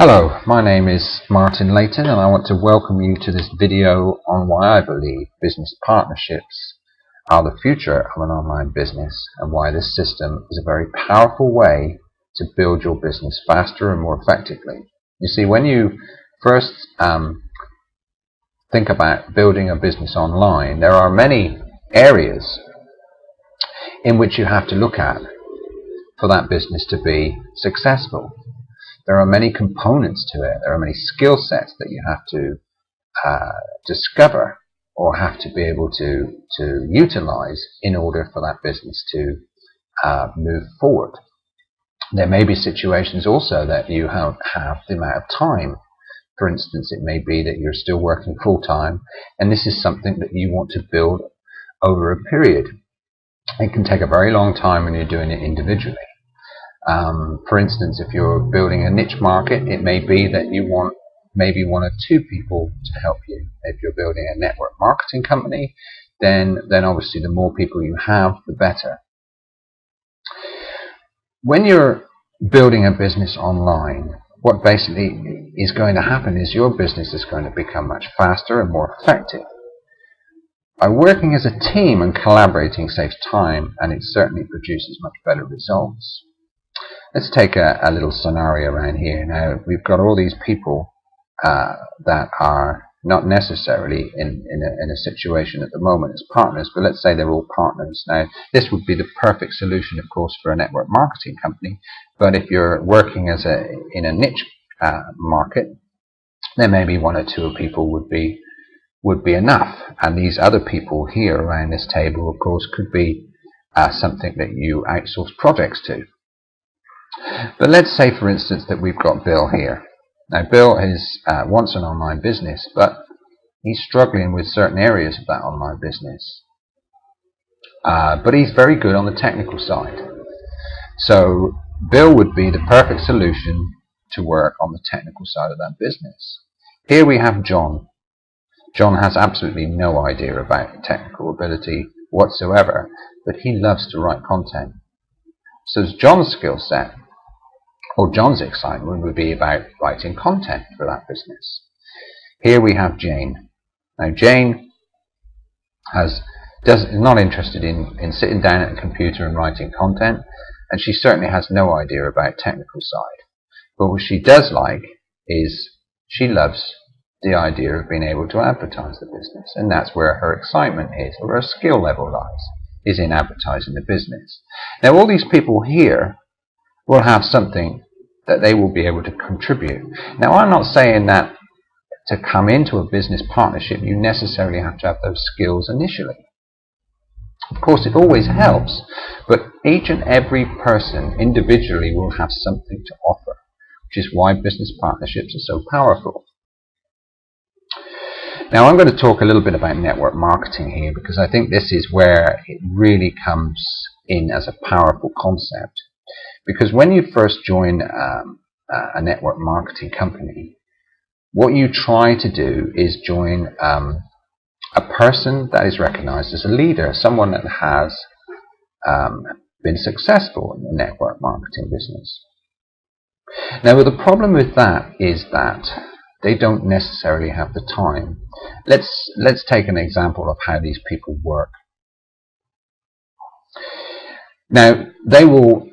Hello, my name is Martin Layton and I want to welcome you to this video on why I believe business partnerships are the future of an online business and why this system is a very powerful way to build your business faster and more effectively. You see, when you first think about building a business online, there are many areas in which you have to look at for that business to be successful. There are many components to it. There are many skill sets that you have to discover or have to be able to utilize in order for that business to move forward. There may be situations also that you have the amount of time. For instance, it may be that you're still working full-time and this is something that you want to build over a period. It can take a very long time when you're doing it individually. For instance, if you're building a niche market, it may be that you want maybe one or two people to help you. If you're building a network marketing company, then obviously the more people you have, the better. When you're building a business online, what basically is going to happen is your business is going to become much faster and more effective. By working as a team and collaborating saves time, and it certainly produces much better results. Let's take a little scenario around here. Now, we've got all these people that are not necessarily in a situation at the moment as partners, but let's say they're all partners. Now, this would be the perfect solution, of course, for a network marketing company, but if you're working as in a niche market, then maybe one or two people would be enough, and these other people here around this table, of course, could be something that you outsource projects to. But let's say, for instance, that we've got Bill here. Now, Bill wants an online business, but he's struggling with certain areas of that online business. But he's very good on the technical side. So Bill would be the perfect solution to work on the technical side of that business. Here we have John. John has absolutely no idea about technical ability whatsoever, but he loves to write content. So John's skill set, or John's excitement, would be about writing content for that business. Here we have Jane. Now, Jane is not interested in sitting down at a computer and writing content, and she certainly has no idea about technical side. But what she does like is she loves the idea of being able to advertise the business, and that's where her excitement is, or her skill level lies, is in advertising the business. Now, all these people here will have something that they will be able to contribute. Now, I'm not saying that to come into a business partnership you necessarily have to have those skills initially. Of course, it always helps, but each and every person individually will have something to offer, which is why business partnerships are so powerful. Now, I'm going to talk a little bit about network marketing here, because I think this is where it really comes in as a powerful concept. Because when you first join a network marketing company, what you try to do is join a person that is recognized as a leader, someone that has been successful in the network marketing business. Now, the problem with that is that they don't necessarily have the time. Let's take an example of how these people work. Now, they will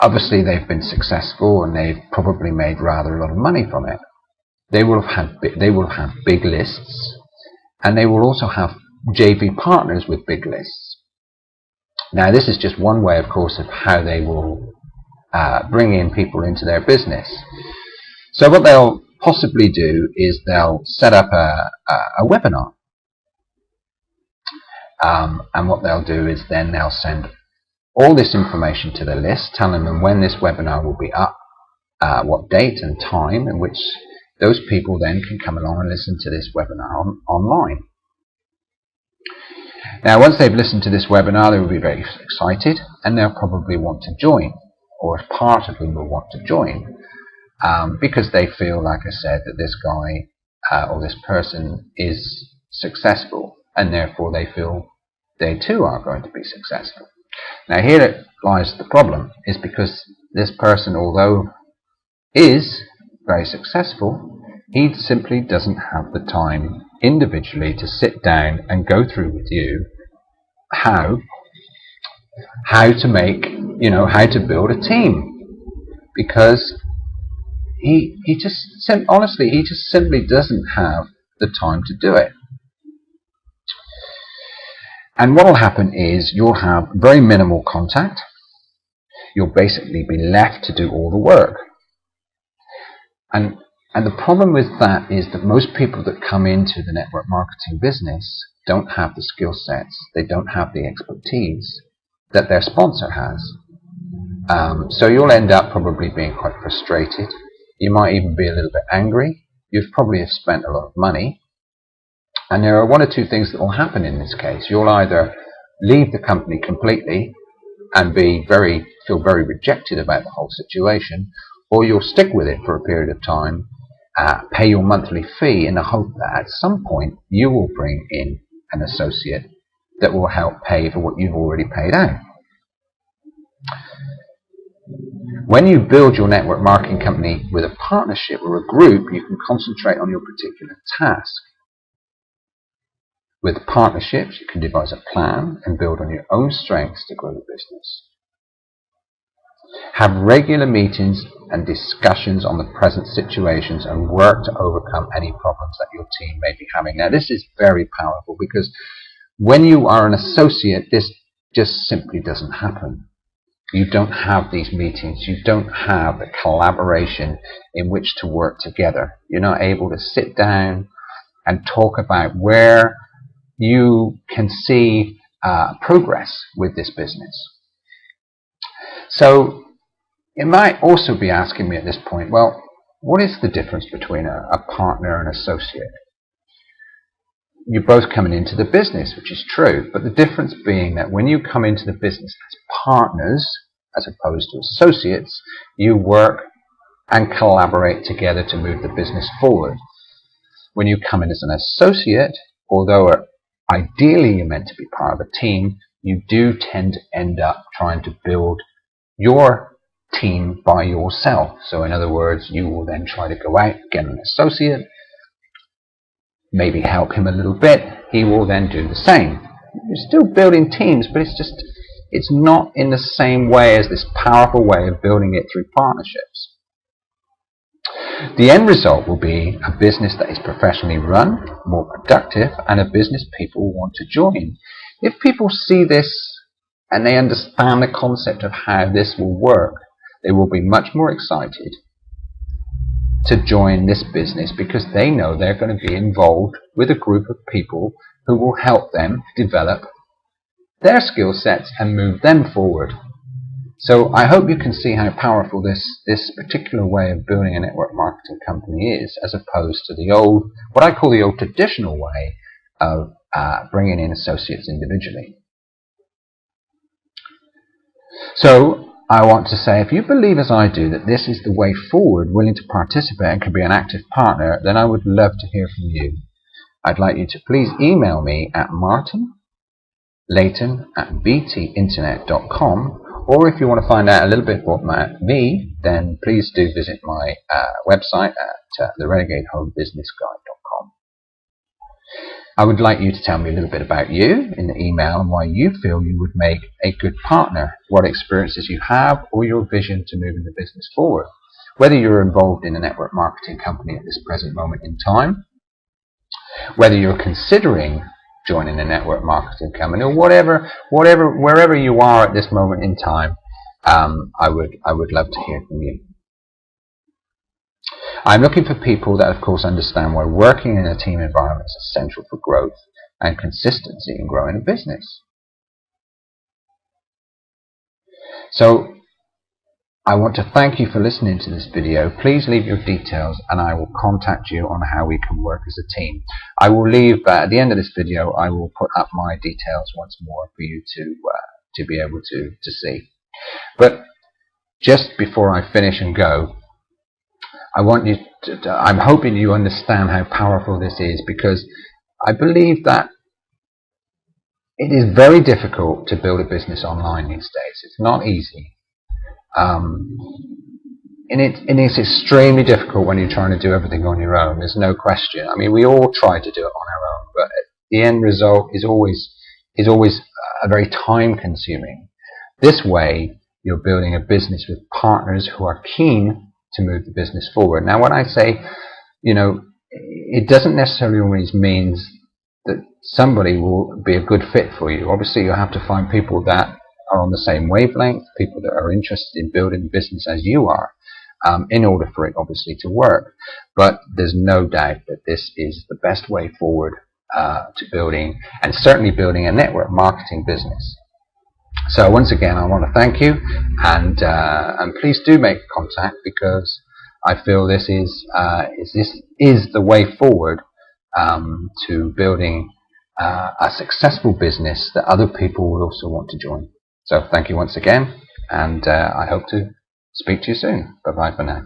obviously, they've been successful and they've probably made rather a lot of money from it. They will have big lists, and they will also have JV partners with big lists. Now, this is just one way, of course, of how they will bring in people into their business. So what they'll possibly do is they'll set up a webinar. And what they'll do is then they'll send all this information to the list, telling them when this webinar will be up, what date and time, in which those people then can come along and listen to this webinar online. Now, once they've listened to this webinar, they will be very excited, and they'll probably want to join, or part of them will want to join, because they feel, like I said, that this guy or this person is successful, and therefore they feel they too are going to be successful. Now, here lies the problem, is because this person, although is very successful, he simply doesn't have the time individually to sit down and go through with you how to make, how to build a team, because he just simply doesn't have the time to do it. And what will happen is you'll have very minimal contact. You'll basically be left to do all the work. And the problem with that is that most people that come into the network marketing business don't have the skill sets, they don't have the expertise that their sponsor has. So you'll end up probably being quite frustrated. You might even be a little bit angry. You've probably spent a lot of money. And there are one or two things that will happen in this case. You'll either leave the company completely and feel very rejected about the whole situation, or you'll stick with it for a period of time, pay your monthly fee in the hope that at some point you will bring in an associate that will help pay for what you've already paid out. When you build your network marketing company with a partnership or a group, you can concentrate on your particular task. With partnerships, you can devise a plan and build on your own strengths to grow the business. Have regular meetings and discussions on the present situations and work to overcome any problems that your team may be having. Now, this is very powerful because when you are an associate, this just simply doesn't happen. You don't have these meetings. You don't have the collaboration in which to work together. You're not able to sit down and talk about where you can see progress with this business. So you might also be asking me at this point, well, what is the difference between a partner and associate? You're both coming into the business, which is true, but the difference being that when you come into the business as partners, as opposed to associates, you work and collaborate together to move the business forward. When you come in as an associate, although ideally you're meant to be part of a team, you do tend to end up trying to build your team by yourself. So in other words, you will then try to go out, get an associate, maybe help him a little bit. He will then do the same. You're still building teams, but it's not in the same way as this powerful way of building it through partnerships. The end result will be a business that is professionally run, more productive, and a business people want to join. If people see this and they understand the concept of how this will work, they will be much more excited to join this business because they know they're going to be involved with a group of people who will help them develop their skill sets and move them forward. So I hope you can see how powerful this particular way of building a network marketing company is, as opposed to the old, what I call the old traditional way of bringing in associates individually. So I want to say, if you believe as I do that this is the way forward, willing to participate and can be an active partner, then I would love to hear from you. I'd like you to please email me at martinlayton@btinternet.com, or if you want to find out a little bit more about me, then please do visit my website at therenegadehomebusinessguide.com. I would like you to tell me a little bit about you in the email and why you feel you would make a good partner, what experiences you have, or your vision to moving the business forward. Whether you're involved in a network marketing company at this present moment in time, whether you're considering joining a network marketing company, or wherever you are at this moment in time, I would love to hear from you. I'm looking for people that, of course, understand why working in a team environment is essential for growth and consistency in growing a business. So I want to thank you for listening to this video. Please leave your details and I will contact you on how we can work as a team. I will leave, at the end of this video, I will put up my details once more for you to be able to see. But just before I finish and go, I'm hoping you understand how powerful this is, because I believe that it is very difficult to build a business online these days. It's not easy. and it's extremely difficult when you're trying to do everything on your own. There's no question. I mean, we all try to do it on our own, but the end result is always very time consuming. This way, you're building a business with partners who are keen to move the business forward. Now, when I say, it doesn't necessarily always mean that somebody will be a good fit for you. Obviously, you have to find people that are on the same wavelength, people that are interested in building the business as you are, in order for it obviously to work. But there's no doubt that this is the best way forward to building, and certainly building, a network marketing business. So once again, I want to thank you, and please do make contact, because I feel this is the way forward to building a successful business that other people will also want to join. So thank you once again, and I hope to speak to you soon. Bye bye for now.